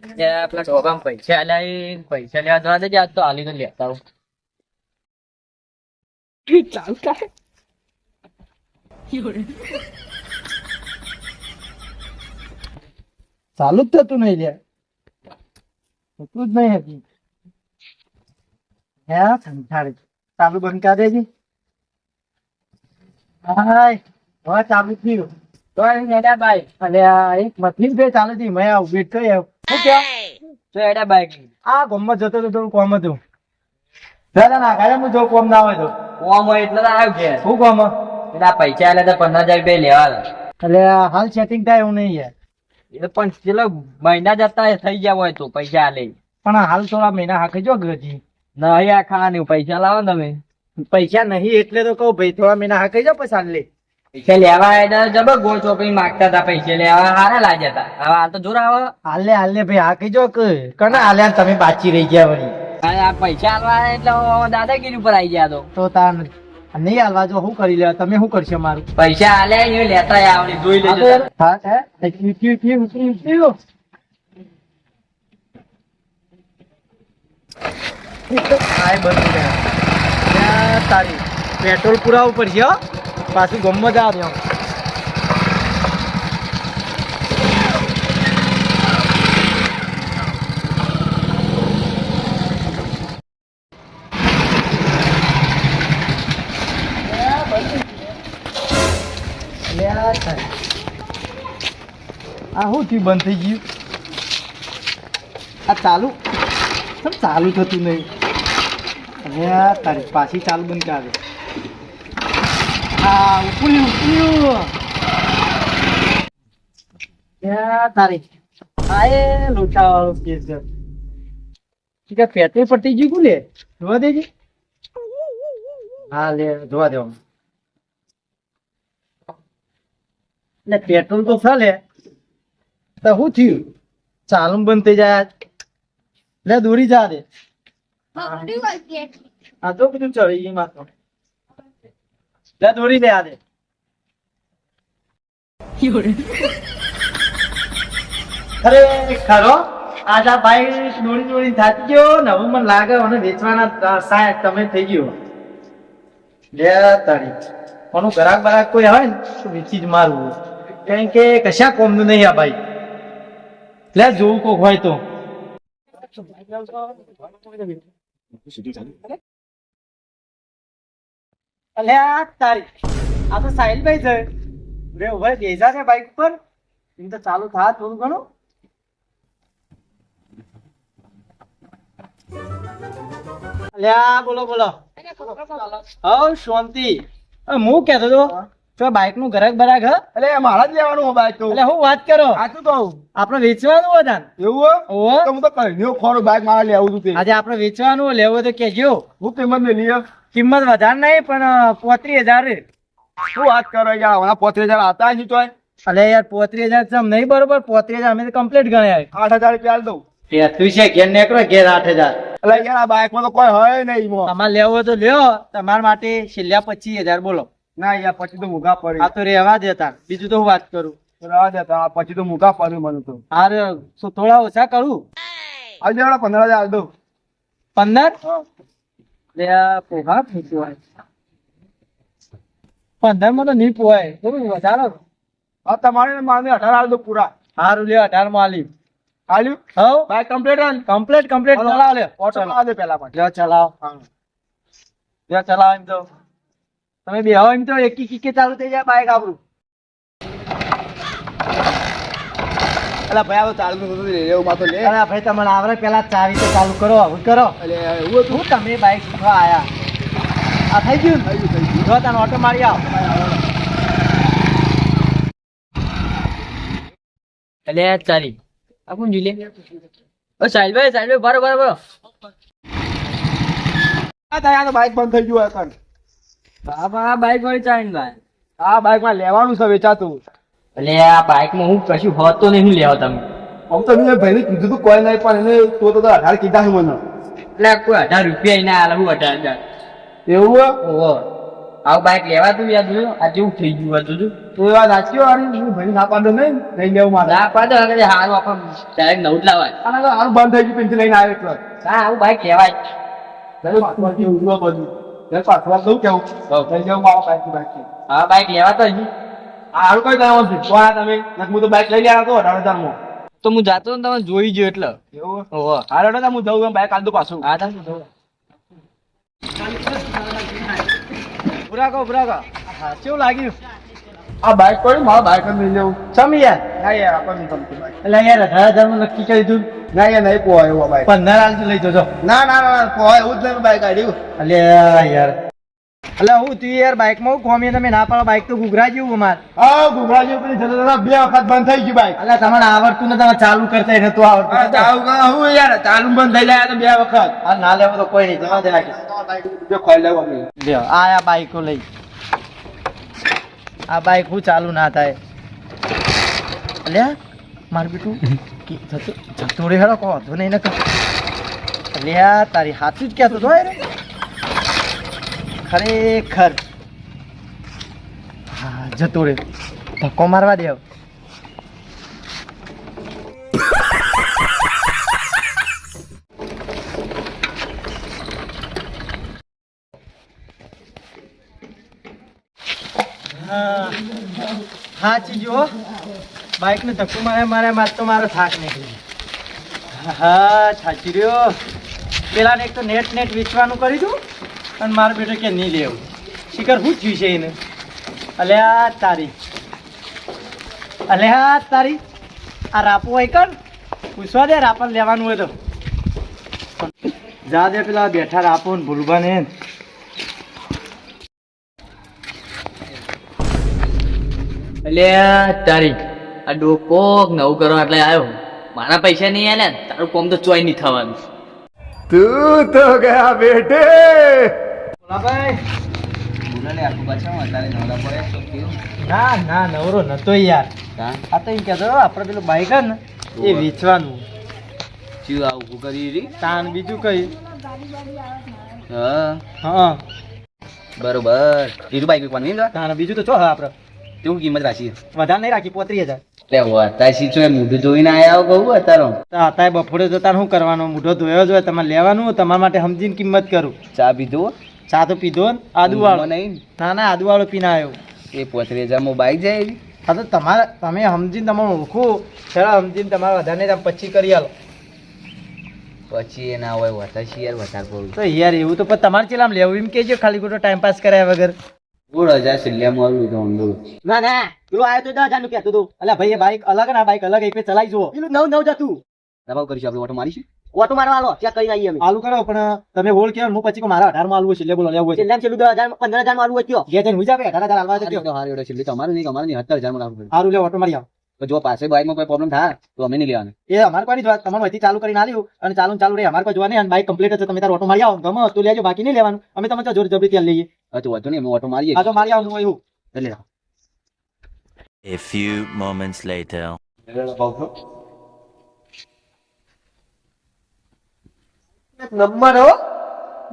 પેલા ડોબામાં પૈસા આલ્યા પૈસા લેવા જવા દેજે આજ તો આલી તો લેતા આવું. ચાલુ થાય ચાલુ જ થતું નહીં લે એટલું જ નહીં હતી હે સંસાર ચાલુ બંધ કરી દેજે હાય હવે ચાલુ થયું તો એડા બાઈક અને આ એક મથલી બે ચાલુ થઈ મેં આ વેટ કરી શું કે તો એડા બાઈક આ ગમત જતો તો થોડું કોમ હતું દાદા ના ઘરે હું જો કોમ ના હોય તો ઓમ હોય એટલે તો આવ્યો ઘેર. શું કોમ પેલા પૈસા આલ્યા તો 15,000 રૂપિયા લેવા હતા. એટલે હાલ સેટિંગ થાય એવું નહીં યાર એ પણ ચેલો મહિના જતા થઈ ગયા હોય તો પૈસા આલે પણ હાલ થોડા મહિના હાકે જો ગજી નહીં આ ખાવાની પૈસા લાવો ને તમે પૈસા નહીં એટલે તો કહું ભાઈ થોડા મહિના હાકે જો પછી હાલ લે પૈસા લેવા આવ્યા જબર ગોળ ચોપડી માગતા હતા પૈસા લેવા હારા લાગ્યા હતા. હવે હાલ તો જોર આવે હાલ લે ભાઈ હાકે જો કને હાલ્યા ને તમે પાછી રહી ગયા વળી અને આ પૈસા આલવા આવ્યા એટલે હવે દાદાગીરી ઉપર આવી ગયા તો તાર નહીં હાલવા જો શું કરી લેવા તમે શું કરશો મારું પૈસા આલ્યા એ લેતા આવડી જોઈ લેજો. હા હે હાય બંધ રહ્યા તારી પેટ્રોલ પુરાવું પડશે હો પાછું ગમમાં જ આવ્યો આ શું થયું બંધ થઈ ગયું આ ચાલુ કેમ ચાલુ થતું નહીં અરે તારી પાછી ચાલુ બંધ કરે હા ઉપડ્યું તારી આએ લોચા વાળો કેસ છે પેટ્રોલ પટી ગયું લે જોવા દેજે હા લે જોવા દેવા એટલે પેટ્રોલ તો ચાલે તો શું થયું ચાલુ બંધ થઈ જાય લે દોરી જા દે આ તો બધું ચડી ગઈ માથો લે દોરી લે આ દે અરે ખરો આજા ભાઈ દોરી દોરી થાકી ગયો ને હવે મને લાગે મને વેચવાના સાહેબ તમે થઈ ગયો લે તારી કોનું ગ્રાહક બરાક કોઈ હોય ને તો વેચી જ મારવું કારણ કે કશા કોમનું નહીં આ ભાઈ લે જોવું કોક હોય તો અલ્યા તારી આ તો સાહિલભાઈ છે રે ભાઈ બેસા છે બાઈક પર એમ તો ચાલુ થા થોડું ઘણું અલ્યા બોલો બોલો હવ શાંતિ હું કહેતો હતો તો બાઈક નું ગરાક બરાક હ એટલે મારા જ લેવાનું બાઈક તો એટલે હું વાત કરો સાચું કહું આપણે વેચવાનું હતા એવું ઓહો તો હું તો કહ્યું ખોરું બાઈક મારે લેવું હતું તે આજે આપણે વેચવાનું લેવું તો કેજો હું કિંમત લઈ લઈએ કિંમત વધારે નહીં પણ 35,000 શું વાત કરો યાર હમણાં 35,000 આતા નહીં તોય અલે યાર 35,000 ચમ નહીં બરોબર 35,000 અમે તો કમ્પ્લીટ ગણ્યા 8,000 રૂપિયા આલ દઉં તું છે ઘેર નીકળો ઘેર 8,000 એટલે યાર આ બાઈક માં તો કોઈ હોય નહીં મો તમારે લેવો હોય તો લ્યો તમારા માટે છેલ્લા 25,000 બોલો ના યાર પછી તો મૂગા પડી આ તો રહેવા દેતા બીજું તો હું વાત કરું રહેવા દેતા પછી તો મૂગા પડ્યું મને તો અરે શું થોડા ઓછા કરું આજે 15,000 આલ દઉં 15 લે આ પોહા પૂછવાય 15 માં તો નહીં પોવાય થોડું વધારો હા તમારે ને મારે 18 આલ દઉં પૂરા સારું લે 18 માં આલી આલ્યું હવ બાઈક કમ્પ્લીટ રન કમ્પ્લીટ ચલાવ લે ઓટો આ દે પેલા પણ લ્યો ચલાવ લ્યો ચલાવ એમ તો તમે બે એમ તો એકી કિકે ચાલુ થઈ જાય બાઈક આપણું એટલે ભાઈ આ તો ચાલુ નતું એવું માં તો લે અરે ભાઈ તમને આવડે પેલા ચાવી તો ચાલુ કરો હવે કરો એટલે એવું હતું શું તમે બાઈક શીખવા આયા આ થઈ ગયું જો તને ઓટો મારી આવ એટલે ચાલી આપું જોઈ લે ઓ સાહિલભાઈ બરો આ તારા બાઈક બંધ થઈ ગયું હતું બાબા બાઈક વાળી ચાલીને ભાઈ આ બાઈક માં લેવાનું છે વેચાતું એટલે આ બાઈક માં હું કશું હોતો નહીં હું લેવા તમે આમ તો મેં ભાઈને કીધું તું કોઈ નહીં પણ એને તો 18 કીધા છે મને એટલે કોઈ 18 રૂપિયા ના આલે હું 18,000 એવું ઓહો આવું બાઈક લેવા તું યાર જોયું આ જેવું થઈ ગયું હતું તું તો એ વાત સાચી વાળી હું ભાઈ ના પાડો નહીં લઈ લેવું મારે ના પાડો હવે હારું આપણે ડાયરેક્ટ નવું જ લાવાય આના તો હારું બંધ થઈ ગયું પેન્સિલ લઈને આવ્યો એટલે હા આવું બાઈક લેવાય ઘરે પાછવા કેવું ઉડવા બધું ઘરે પાછવા દઉં કેવું લઈ જાઉં મારા બાઈક બાઈક હા બાઈક લેવા તો હજી હારું કઈ જવાનું છે તો આ તમે હું તો બાઈક લઈ લેવા તો 18,000 તો હું જાતો ને તમે જોઈ ગયો એટલે એવું ઓહો હારો તો હું જઉં બાઈક આલ દઉં પાછું હા તમે જોવો ઉભરા હા કેવું લાગ્યું આ બાઈક પડ્યું મારા બાઈક લઈ લેવું સમ યાર ના યાર આપણને ગમતું બાઈક એટલે યાર 18,000 માં નક્કી કરી દીધું. ના યાર નહીં પોહાય એવું આ બાઈક 15 હાલથી લઈ જજો. ના પોહાય એવું જ નહીં બાઈક કાઢ્યું અલ્યા યાર એટલે હું તું યાર બાઈકમાં કોમી તમે ના પાડો બાઈક તો ગુગરા જેવું અમાર. હા ગુગરા જેવું પેલી જતા બે વખત બંધ થઈ ગયું બાઈક અલ્યા તમને આવડતું ને તમે ચાલુ કરતા નતું આવડતું. હું યાર ચાલુ બંધ થઈ જાય તો બે વખત આ ના લેવો તો કોઈ નહીં જવા દે રાખી. જો ખોઈ લેવું અમે લ્યો આ બાઈકો લઈ આ બાઈક હું ચાલુ ના થાય. અલ્યા માર બેટું જતો રે હેડો કહો તો નહીં ને અલ્યા તારી હાથું જ કહેતો હતો રે ખરેખર. હા જતો રે ધક્કો મારવા દે. હા ચીજો બાઈક ને ધક્કો મારે તો મારો થાક નીકળી. હા છાચી રહ્યો પેલા ને એક તો નેટ વેચવાનું કરી દઉં અને મારો બેટો કે નહીં લેવું શિખર શું થયું છે એને. અલ્યા તારી આ રાપો હોય કર પૂછવા દે રાપર લેવાનું હોય તો જા દે પેલા બેઠા રાપો ને ભૂલવા ને. એટલે તારી આ ડોકો નવું કરવા એટલે આવ્યો મારા પૈસા નહીં આલે ને તારું કોમ તો ચોય નહીં થવાનું. તું તો ગયા બેટે ભાઈ બોલાને આખું પાછા અત્યારે નવરા પડે તો કેવું ના નવરો નતો યાર. આ તો એમ કહેતો આપણે પેલું બાઈક હે ને એ વેચવાનું. ચીવ આવું કરી રી તાન બીજું કઈ. હા હા બરોબર બીજું બાઈક વેચવાનું નહીં તાન બીજું તો ચો હા આપણે તેવું કિંમત રાખી વધારે નહીં રાખી 35,000. એટલે વતાશી છો મોઢું જોઈને આયા કહું અત્યારે અત્યારે બપોરે તો તાર શું કરવાનું મોઢો ધોયો જ હોય તમારે લેવાનું તમારા માટે સમજીને કિંમત કરું. ચા પીધો ચા તો પીધો ને આદુ વાળો. નહીં ના આદુ વાળો પીને આવ્યો. એ 35,000 બાઈક જાય એવી હા તો તમે સમજીને તમારે ઓળખું ખરા સમજીને તમારે વધારે નહીં તમે 25 કરી આલો પછી એ ના હોય વતાશી યાર વધારે પડું તો યાર એવું તો પણ તમારે ચેલામ લેવું એમ કહેજો ખાલી ખોટો ટાઈમ પાસ કર્યા વગર. 16,000 સિલ્લિયા મારું તો અંદરો ના પેલો આવ્યો તો 10,000 નું કહેતો હતો. અલ્યા ભાઈ એ બાઈક અલગ ને આ બાઈક અલગ એક ચલાવી જુઓ. પેલું નવ જતું દબાવ કરીશું આપણે ઓટો મારીશું ઓટો મારવા આલો ચેક કરી આવીએ અમે. આલુ કરો પણ તમે હોલ કેવો હું પછી મારા 18 માં આલવું છે એટલે બોલો લેવું છે એટલે છેલ્લું 10,000 15,000 માં આલવું હોય કયો ઘેર જઈને હુઈ જાવે 18,000 આલવા તો કયો હાર એડો સિલ્લી તમારે નહીં અમારે નહીં 17,000 માં રાખવું હારું લે ઓટો મારી આવ. તો જો પાસે બાઈકમાં કોઈ પ્રોબ્લેમ થાય તો અમે નહીં લેવાનું એ અમારે કોઈ નહીં તમારે વહીથી ચાલુ કરીને આલ્યું અને ચાલુ રહે અમારે કોઈ જોવા નહીં અને બાઈક કમ્પ્લીટ છે તમે તાર ઓટો મારી આવો ગમે તો લેજો બાકી નહીં લેવાનું અમે તમને જોર જબરી ત્યાં લઈએ. હવે તો વધુ નહીં અમે ઓટો મારીએ આ તો મારી આવું એવું એટલે A few moments later. Number હો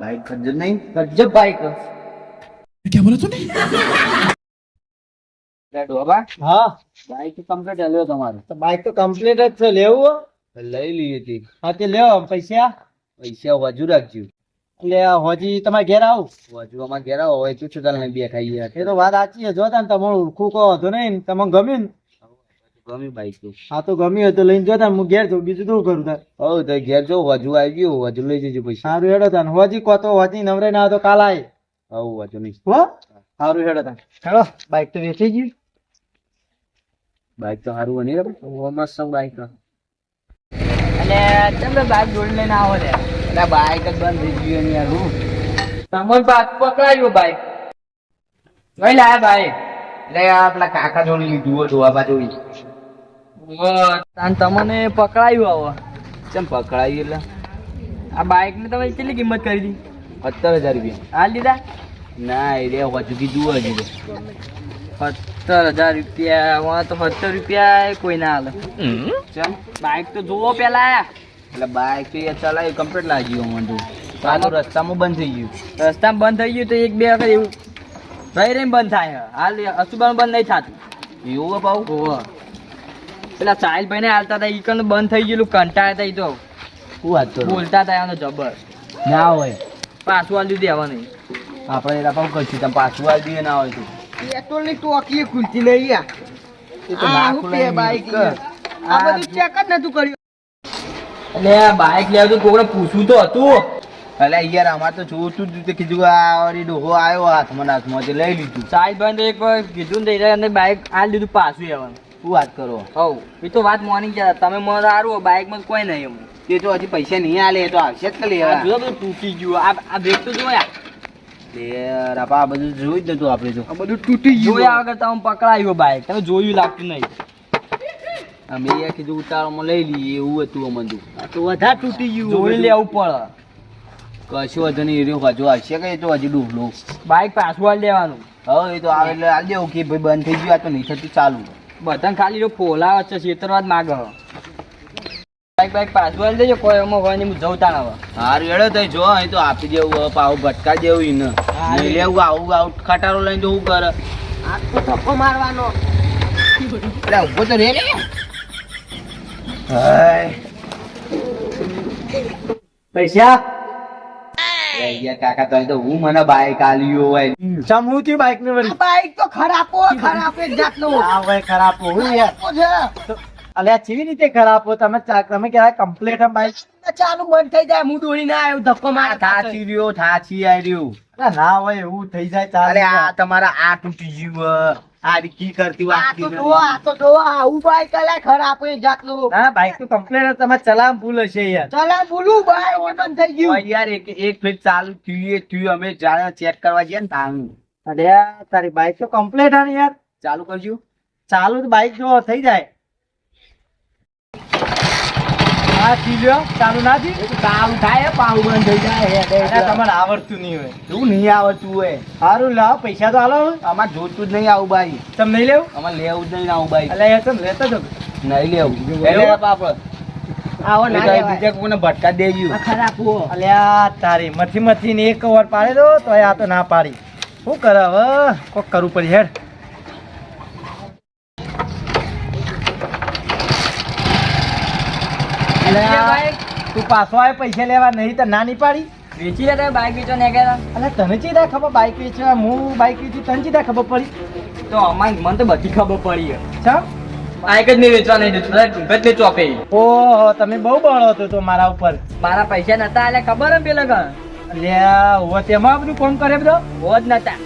બાઈક ખજર નહીં ગજબ બાઈક. ડોબા હા બાઈક કમ્પ્લીટ લ્યો તમારું તો બાઈક તો કમ્પ્લીટ જ છે લેવું લઈ લઈએ તે હા તે લ્યો પૈસા પૈસા વધુ રાખજો એટલે હોજી તમારે ઘેર આવું. વધુ અમારે ઘેર આવો હોય તો શું ચાલે બે ખાઈએ એ તો વાત સાચી છે જો તાન તમારું ઓળખું કહો તો નહીં તમને ગમ્યું ને ગમી બાઈક તો હા તો ગમ્યું હોય તો લઈને જો તાન હું ઘેર જઉં બીજું શું કરું તાર. હવ તો ઘેર જો વધુ આવી ગયું વધુ લઈ જજો પૈસા સારું હેડો તાન હોજી કહો તો હોજી નવરે ના હોય તો કાલ આય હવ વધુ નહીં હો સારું હેડો તાન હેડો બાઈક તો વેચી ગયું. બાઈક તો સારું બની રે મસ્ત બાઈક અને તમે બાઈક જોડી લઈને આવો રે એટલે બાઈક જ બંધ થઈ ગયું યાર હું તમને બાઈક પકડાયું બાઈક લઈ લાયા બાઈક એટલે આપણા કાકા જોડી લીધું હતું આ બાજુ તમને પકડાયું હવે ચમ પકડાયું એટલે આ બાઈક ને તમે કેટલી કિંમત કરી દી 17,000 રૂપિયા હાલ દીધા ના એ રે વધુ કીધું હજી 17,000 રૂપિયા તો 17 રૂપિયા કોઈ ના હાલે. ચમ બાઈક તો જોવો પેલા એટલે બાઈક તો યાર ચલાવી કમ્પ્લીટ લાગી ગયું મને તો સારું રસ્તામાં બંધ થઈ ગયું રસ્તામાં બંધ થઈ ગયું તો એક બે વખત એવું રહી રહીને બંધ થાય છે. હાલ અસુબાનું બંધ નહીં થતું. એવું પાઉ ઓહો. પેલા સાહિલભાઈ ને હાલતા હતા ઈ કણ બંધ થઈ ગયેલું કંટાળ્યા હતા ઈ તો શું વાત કરો બોલતા હતા એનો જબર ના હોય પાછું આલ્યું દેવાનું આપણે એના પાઉ કરશું તમે પાછું આવી દઈએ ના હોય તો પેટ્રોલ ની ટોકી ખુલતી નહીં યાર એ તો ના ખુલાય બાઈક કર. આ બધું ચેક જ નતું કર્યું. એટલે આ બાઇક લેવું તો કોઈને પૂછવું તો હતું. અલે યાર અમાર તો જોતું જ તે કીધું આ વળી ડોહો આવ્યો હાથમાં તે લઈ લીધું સાહિલભાઈ તો એક વાર કીધું ને તો બાઇક આલ દીધું પાછું આવવાનું. શું વાત કરો હવ એ તો વાત મોર્નિંગ ગયા તમે મને સારું બાઇકમાં કોઈ નહીં એમ તે તો હજી પૈસા નહીં આલે એ તો આવશે જ કે આ લેવા જો બધું તૂટી ગયું આ બ્રેક તો જોયા યાર આ બધું જોઈ જ નતું આપણે તો આ બધું તૂટી જોયા વગર તમે પકડાયું બાઇક તમે જોયું લાગતું નહીં. અમે યાર કીધું ઉતાળોમાં લઈ લઈએ એવું હતું અમને તો વધારે તૂટી ગયું જોઈ લેવું પડે. કશું વધુ નહીં રહ્યો હજુ આવશે કે એ તો હજી ડૂબલો બાઇક પાછું આલ દેવાનું. હવે એ તો આવે એટલે આલ દેવું કે ભાઈ બંધ થઈ ગયું આ તો નહીં થતું ચાલુ બધાને ખાલી ફોલા વચ્ચે છેતરવા જ માગે. બાઇક પાછું આલ દેજો કોઈ એમાં હોય ને હું જવતા ના હવે. હારું હેડો તો જો અહીં તો આપી દેવું હવે પાવ ભટકા દેવું એને નહીં લેવું આવું આવું ખટારો લઈને તો શું કરે આ તો ધક્કો મારવાનો એટલે ઉભો તો રે ને હાય પૈસા યાર કાકા તો અહીં તો હું મને બાઈક આલ્યો હોય ચમવું થયું બાઈક ને વળી બાઈક તો ખરાબ એક જાતનું આ હોય ખરાબ હું યાર અલ્યા ચીવી રીતે ખરાબ હો તમે તમે કહેવાય કમ્પ્લીટ આમ બાઈક ચાલુ બંધ થઈ જાય હું દોડી ના આવ્યો ધક્કો માર થાચી રહ્યો થાચી આવી રહ્યો ના હોય એવું થઈ જાય ચાલે અરે આ તમારા આ તૂટી ગયું આ કી કરતી વાત આ તો જો આવું બાઈક અલા ખરાબ એક જાતનું ના બાઈક તો કમ્પ્લીટ તમે ચલાવ ભૂલ હશે યાર ચલા બોલું બાઈક બંધ થઈ ગયું યાર એક ફેર ચાલુ થયું અમે જ્યારે ચેક કરવા ગયા ને તાણ અરે તારી બાઈક તો કમ્પ્લીટ હે ને યાર ચાલુ કરજો ચાલુ તો બાઈક જો થઈ જાય હા લ્યો ચાલુ ના થી એ તો ચાલુ થાય પાવ બંધ થઈ જાય તમારે આવડતું નહીં હોય એવું નહીં આવડતું હોય સારું લાવ પૈસા તો હાલો અમારે જોતું જ નહીં આવું બાઈ તમે નહીં લેવું અમારે લેવું જ નહીં આવું બાઈ એટલે યાર તમે લેતા જો નહીં લેવું એટલે આપણે આવો એ ના તો લેવાય. બીજા કોઈને ભટકા દેજો આ ખરાબ હો અલ્યા તારી મથી ને એક વાર પાડી દો તો આ તો ના પાડી શું કરે હવે કોક કરવું પડે હેડ અલ્યા તું પાછો આવે પૈસા લેવા નહીં તો ના નહીં પાડી વેચી લે તમે બાઇક વેચો ને ગયા અલ્યા તને ચીધા ખબર બાઈક વેચવા હું બાઈક વેચી તને ચીધા ખબર પડી તો અમારે મને તો બધી ખબર પડી છે. ચમ બાઇક જ નહીં વેચવા નહીં દેતું ડુંગત ને ચોપે. ઓહો તમે બહુ બળો હતો તો મારા ઉપર મારા પૈસા નતા એટલે ખબર એમ પેલા કણ અલ્યા હવે તેમાં બધું કોમ કરે બધો હોજ નતા.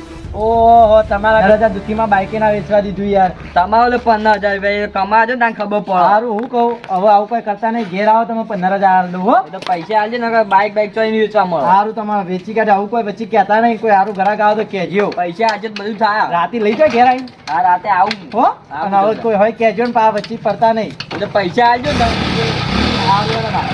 ઓહો તમારા રજા દુખીમાં બાઈકે ના વેચવા દીધું યાર તમારે ઓલે 15,000 રૂપિયા કમાજો ને તને ખબર પડે. સારું હું કહું હવે આવું કઈ કરતા નહીં ઘેર આવો તમે 15,000 દઉં હો એ તો પૈસા આલજે ને બાઇક ચોઈ નહીં વેચવા મળે. સારું તમારે વેચી કાઢે આવું કોઈ પછી કહેતા નહીં કોઈ સારું ઘરાક આવો તો કહેજો પૈસા આજે જ બધું થાય. રાતે લઈ જાઓ ઘેર આવીને હા રાતે આવું હો અને હવે કોઈ હોય કહેજો ને પા વચ્ચે પડતા નહીં એટલે પૈસા આલજો ને. સારું હેડો ના.